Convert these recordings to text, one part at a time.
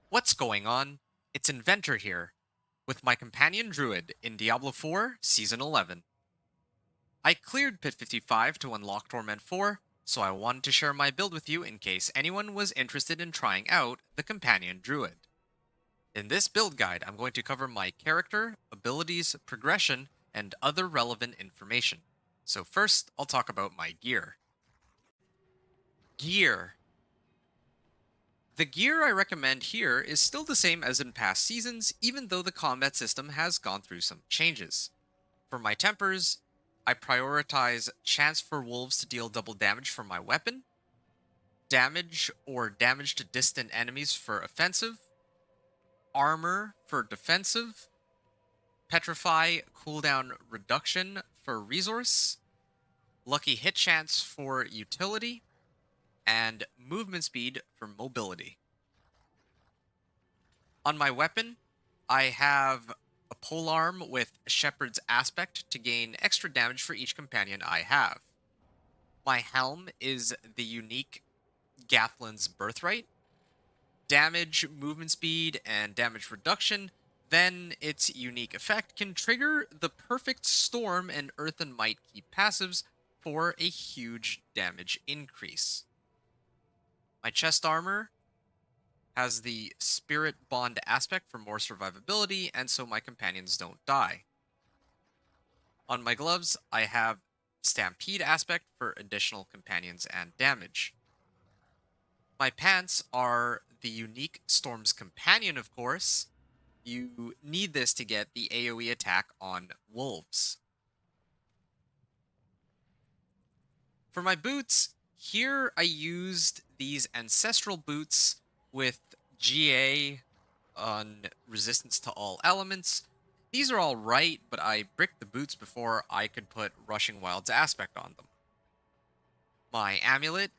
What's going on? It's Inventor here, with my Companion Druid in Diablo 4 Season 11. I cleared Pit 55 to unlock Torment 4, so I wanted to share my build with you in case anyone was interested in trying out the Companion Druid. In this build guide, I'm going to cover my character, abilities, progression, and other relevant information. So first, I'll talk about my gear. Gear. The gear I recommend here is still the same as in past seasons, even though the combat system has gone through some changes. For my tempers, I prioritize chance for wolves to deal double damage for my weapon, damage or damage to distant enemies for offensive, armor for defensive, petrify cooldown reduction for resource, lucky hit chance for utility, and movement speed for mobility. On my weapon, I have a polearm with Shepherd's Aspect to gain extra damage for each companion I have. My helm is the unique Gathlin's Birthright. Damage, movement speed, and damage reduction. Then its unique effect can trigger the Perfect Storm and Earth and Might Keep passives for a huge damage increase. My chest armor has the Spirit Bond aspect for more survivability, and so my companions don't die. On my gloves, I have Stampede aspect for additional companions and damage. My pants are the unique Storm's Companion, of course. You need this to get the AoE attack on wolves. For my boots, here I used these ancestral boots with GA on resistance to all elements. These are all right, but I bricked the boots before I could put Rushing Wild's aspect on them. My amulet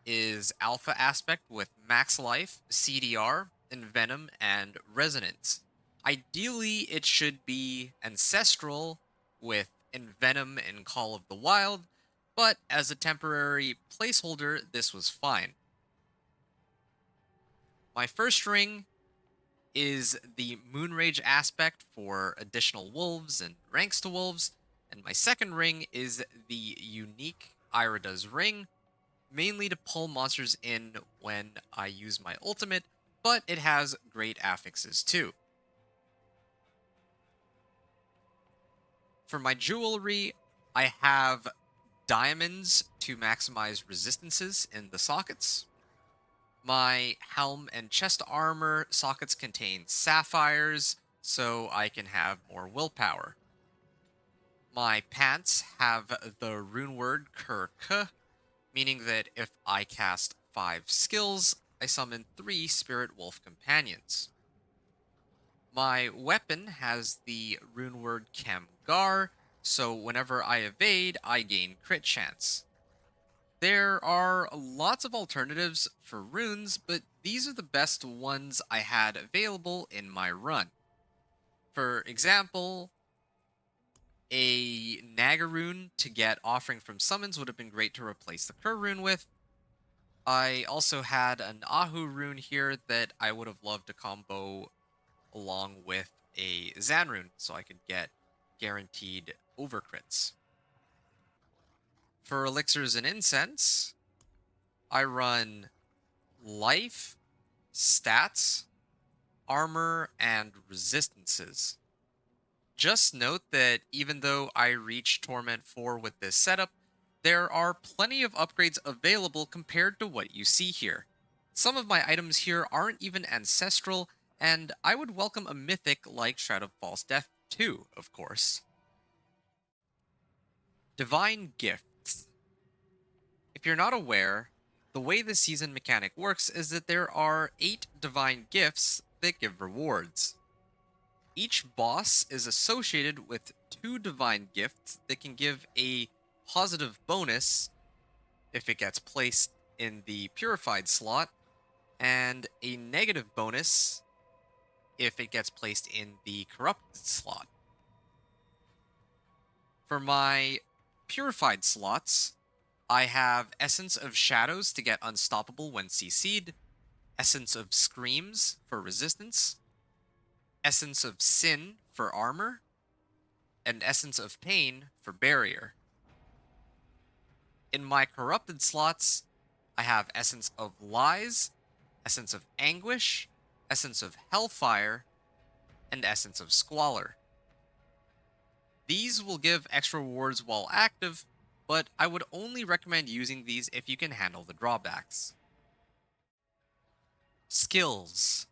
is Alpha aspect with max life, CDR, Envenom, and Resonance. Ideally, it should be Ancestral with Envenom and Call of the Wild, but as a temporary placeholder, this was fine. My first ring is the Moonrage aspect for additional wolves and ranks to wolves, and my second ring is the unique Irida's ring, mainly to pull monsters in when I use my ultimate, but it has great affixes too. For my jewelry, I have diamonds to maximize resistances in the sockets. My helm and chest armor sockets contain sapphires, so I can have more willpower. My pants have the rune word Kurk, meaning that if I cast 5 skills, I summon 3 Spirit Wolf companions. My weapon has the rune word Kamgar, so whenever I evade, I gain crit chance. There are lots of alternatives for runes, but these are the best ones I had available in my run. For example, a Naga rune to get Offering from Summons would have been great to replace the Kur rune with. I also had an Ahu rune here that I would have loved to combo along with a Zan rune so I could get guaranteed overcrits. For elixirs and incense, I run life, stats, armor, and resistances. Just note that even though I reached Torment 4 with this setup, there are plenty of upgrades available compared to what you see here. Some of my items here aren't even ancestral, and I would welcome a mythic like Shroud of False Death too, of course. Divine Gifts. If you're not aware, the way the season mechanic works is that there are 8 divine gifts that give rewards. Each boss is associated with 2 divine gifts that can give a positive bonus if it gets placed in the purified slot, and a negative bonus if it gets placed in the corrupted slot. For my purified slots, I have Essence of Shadows to get Unstoppable when CC'd, Essence of Screams for resistance, Essence of Sin for armor, and Essence of Pain for barrier. In my corrupted slots, I have Essence of Lies, Essence of Anguish, Essence of Hellfire, and Essence of Squalor. These will give extra rewards while active, but I would only recommend using these if you can handle the drawbacks. Skills.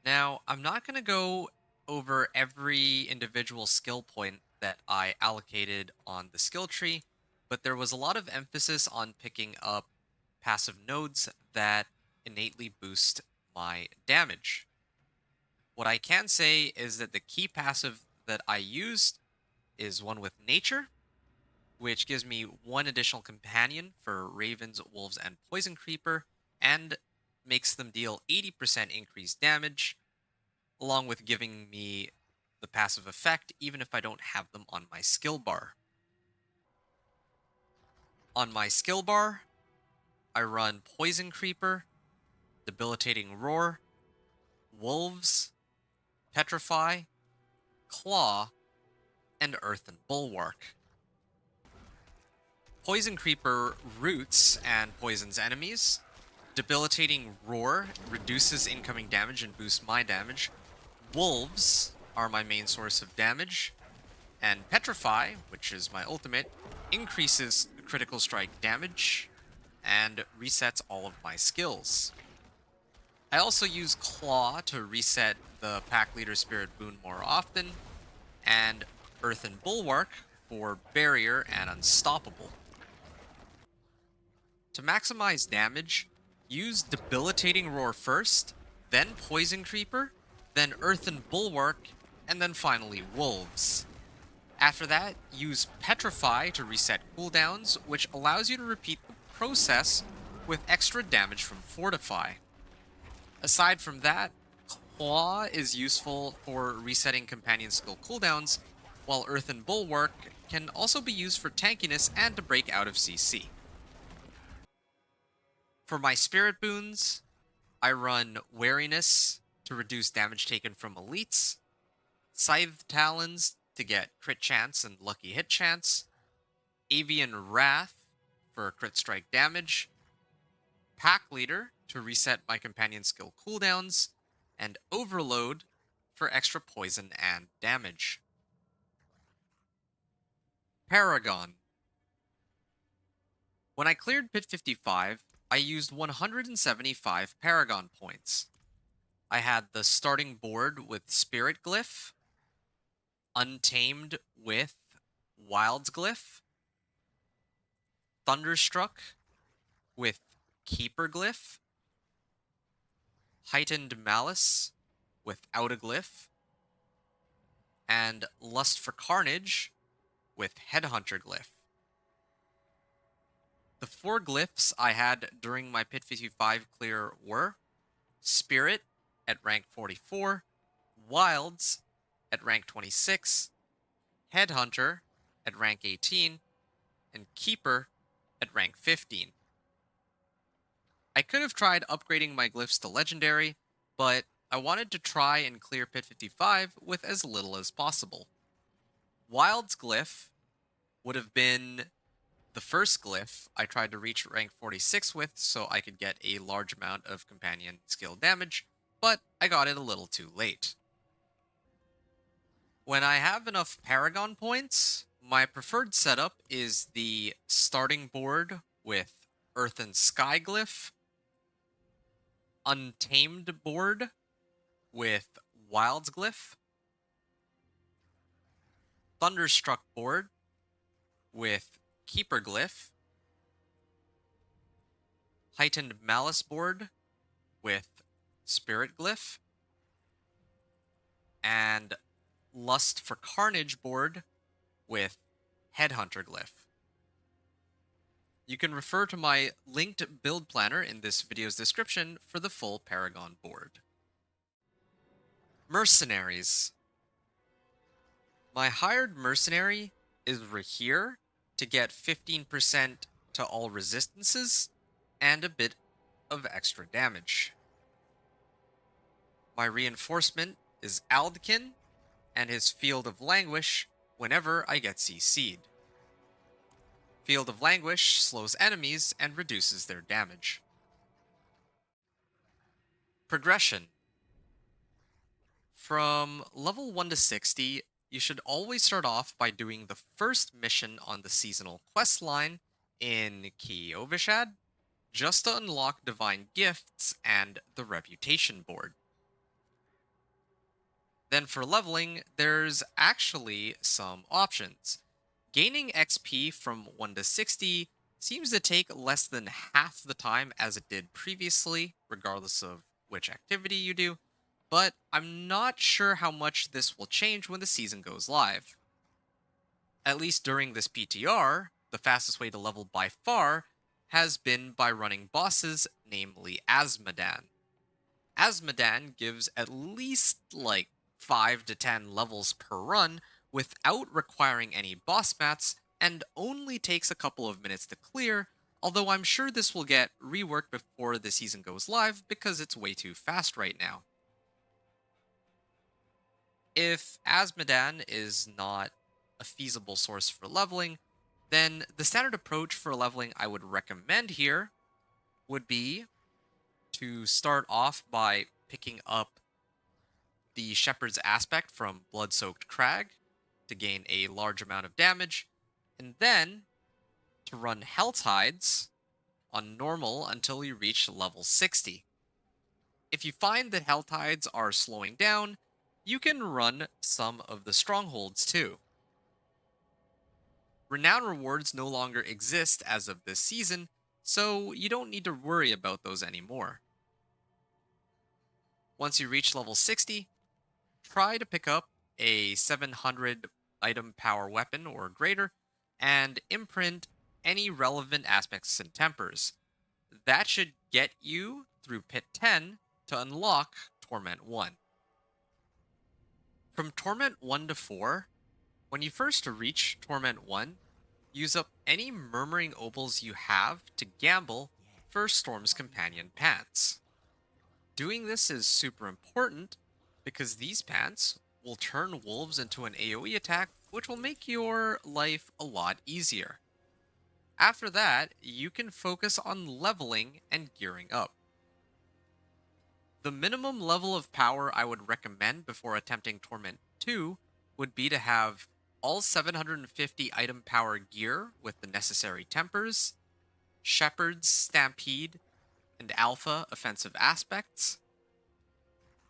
Now, I'm not going to go over every individual skill point that I allocated on the skill tree, but there was a lot of emphasis on picking up passive nodes that innately boost my damage. What I can say is that the key passive that I used is one with nature, which gives me one additional companion for ravens, wolves, and poison creeper, and makes them deal 80% increased damage, along with giving me the passive effect even if I don't have them on my skill bar. On my skill bar, I run Poison Creeper, Debilitating Roar, Wolves, Petrify, Claw, and Earthen Bulwark. Poison Creeper roots and poisons enemies. Debilitating Roar reduces incoming damage and boosts my damage. Wolves are my main source of damage. And Petrify, which is my ultimate, increases critical strike damage and resets all of my skills. I also use Claw to reset the Pack Leader Spirit boon more often, and Earthen Bulwark for Barrier and Unstoppable. To maximize damage, use Debilitating Roar first, then Poison Creeper, then Earthen Bulwark, and then finally Wolves. After that, use Petrify to reset cooldowns, which allows you to repeat the process with extra damage from Fortify. Aside from that, Claw is useful for resetting companion skill cooldowns, while Earthen Bulwark can also be used for tankiness and to break out of CC. For my spirit boons, I run Wariness to reduce damage taken from elites, Scythe Talons to get crit chance and lucky hit chance, Avian Wrath for crit strike damage, Pack Leader to reset my companion skill cooldowns, and Overload for extra poison and damage. Paragon. When I cleared Pit 55, I used 175 Paragon points. I had the starting board with Spirit Glyph, Untamed with Wild's Glyph, Thunderstruck with Keeper Glyph, Heightened Malice without a glyph, and Lust for Carnage with Headhunter Glyph. The 4 glyphs I had during my Pit 55 clear were Spirit at rank 44, Wilds at rank 26, Headhunter at rank 18, and Keeper at rank 15. I could have tried upgrading my glyphs to Legendary, but I wanted to try and clear Pit 55 with as little as possible. Wild's Glyph would have been the first glyph I tried to reach rank 46 with so I could get a large amount of companion skill damage, but I got it a little too late. When I have enough Paragon points, my preferred setup is the starting board with Earth and Sky Glyph, Untamed board with Wild's Glyph, Thunderstruck board with Keeper Glyph, Heightened Malice board with Spirit Glyph, and Lust for Carnage board with Headhunter Glyph. You can refer to my linked build planner in this video's description for the full Paragon board. Mercenaries. My hired mercenary is Rahir to get 15% to all resistances and a bit of extra damage. My reinforcement is Aldkin and his Field of Languish whenever I get CC'd. Field of Languish slows enemies and reduces their damage. Progression. From level 1 to 60, you should always start off by doing the first mission on the seasonal quest line in Kiovishad, just to unlock divine gifts and the reputation board. Then for leveling, there's actually some options. Gaining XP from 1 to 60 seems to take less than half the time as it did previously, regardless of which activity you do, but I'm not sure how much this will change when the season goes live. At least during this PTR, the fastest way to level by far has been by running bosses, namely Azmodan. Azmodan gives at least like 5 to 10 levels per run without requiring any boss mats and only takes a couple of minutes to clear, although I'm sure this will get reworked before the season goes live because it's way too fast right now. If Azmodan is not a feasible source for leveling, then the standard approach for leveling I would recommend here would be to start off by picking up the Shepherd's Aspect from Blood Soaked Crag to gain a large amount of damage, and then to run Hell Tides on normal until you reach level 60. If you find that Hell Tides are slowing down, you can run some of the Strongholds too. Renown rewards no longer exist as of this season, so you don't need to worry about those anymore. Once you reach level 60, try to pick up a 700 item power weapon or greater and imprint any relevant aspects and tempers. That should get you through Pit 10 to unlock Torment 1. From Torment 1 to 4, when you first reach Torment 1, use up any Murmuring Opals you have to gamble for Storm's Companion Pants. Doing this is super important because these pants will turn wolves into an AoE attack, which will make your life a lot easier. After that, you can focus on leveling and gearing up. The minimum level of power I would recommend before attempting Torment 2 would be to have all 750 item power gear with the necessary tempers, Shepherd's Stampede, and Alpha offensive aspects,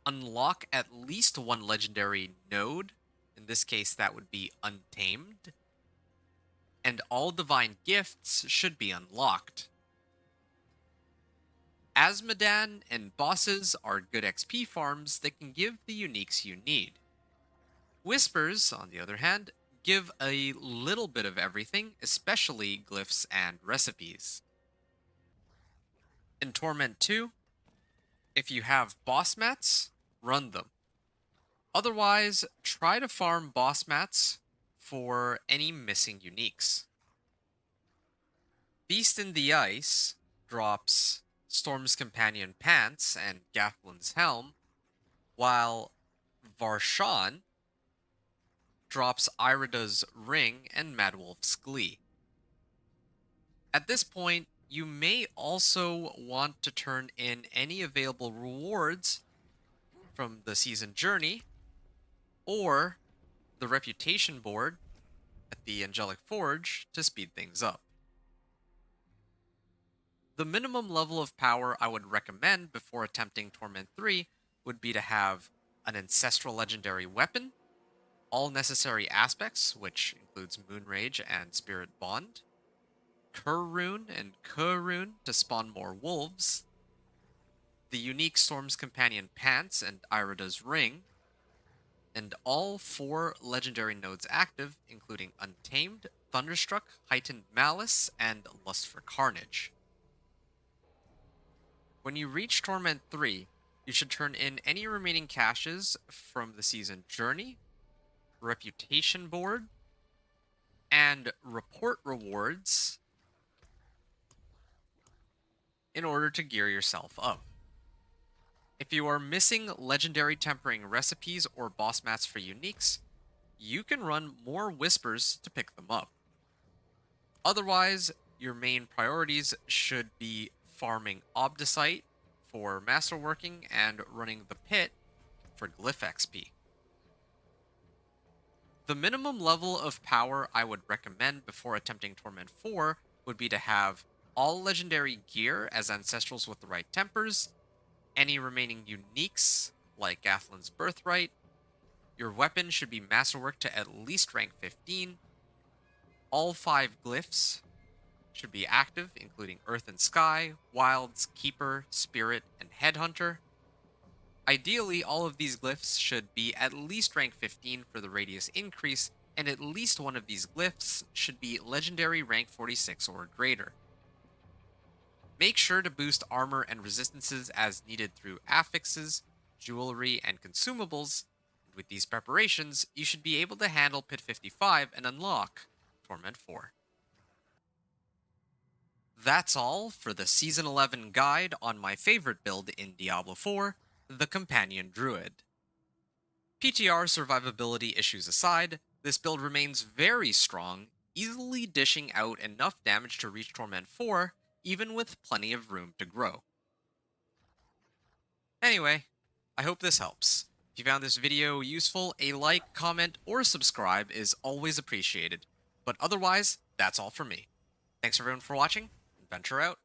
unlock at least one legendary node, in this case that would be Untamed, and all divine gifts should be unlocked. Azmodan and bosses are good XP farms that can give the uniques you need. Whispers, on the other hand, give a little bit of everything, especially glyphs and recipes. In Torment 2, if you have boss mats, run them. Otherwise, try to farm boss mats for any missing uniques. Beast in the Ice drops Storm's Companion Pants and Gathlin's Helm, while Varshan drops Irida's Ring and Madwolf's Glee. At this point, you may also want to turn in any available rewards from the season journey or the reputation board at the Angelic Forge to speed things up. The minimum level of power I would recommend before attempting Torment 3 would be to have an Ancestral Legendary Weapon, all necessary aspects, which includes Moonrage and Spirit Bond, Kur Rune and Kuh Rune to spawn more wolves, the unique Storm's Companion Pants and Irida's Ring, and all 4 legendary nodes active, including Untamed, Thunderstruck, Heightened Malice, and Lust for Carnage. When you reach Torment 3, you should turn in any remaining caches from the season journey, reputation board, and report rewards in order to gear yourself up. If you are missing legendary tempering recipes or boss mats for uniques, you can run more whispers to pick them up. Otherwise, your main priorities should be farming Obdicite for masterworking and running the pit for glyph XP. The minimum level of power I would recommend before attempting Torment 4 would be to have all legendary gear as ancestrals with the right tempers, any remaining uniques like Gathlin's Birthright. Your weapon should be masterwork to at least rank 15. All 5 glyphs should be active, including Earth and Sky, Wilds, Keeper, Spirit, and Headhunter. Ideally, all of these glyphs should be at least rank 15 for the radius increase, and at least one of these glyphs should be legendary rank 46 or greater. Make sure to boost armor and resistances as needed through affixes, jewelry, and consumables. And with these preparations, you should be able to handle Pit 55 and unlock Torment 4. That's all for the Season 11 guide on my favorite build in Diablo 4, the Companion Druid. PTR survivability issues aside, this build remains very strong, easily dishing out enough damage to reach Torment 4, even with plenty of room to grow. Anyway, I hope this helps. If you found this video useful, a like, comment, or subscribe is always appreciated. But otherwise, that's all for me. Thanks everyone for watching, and venture out.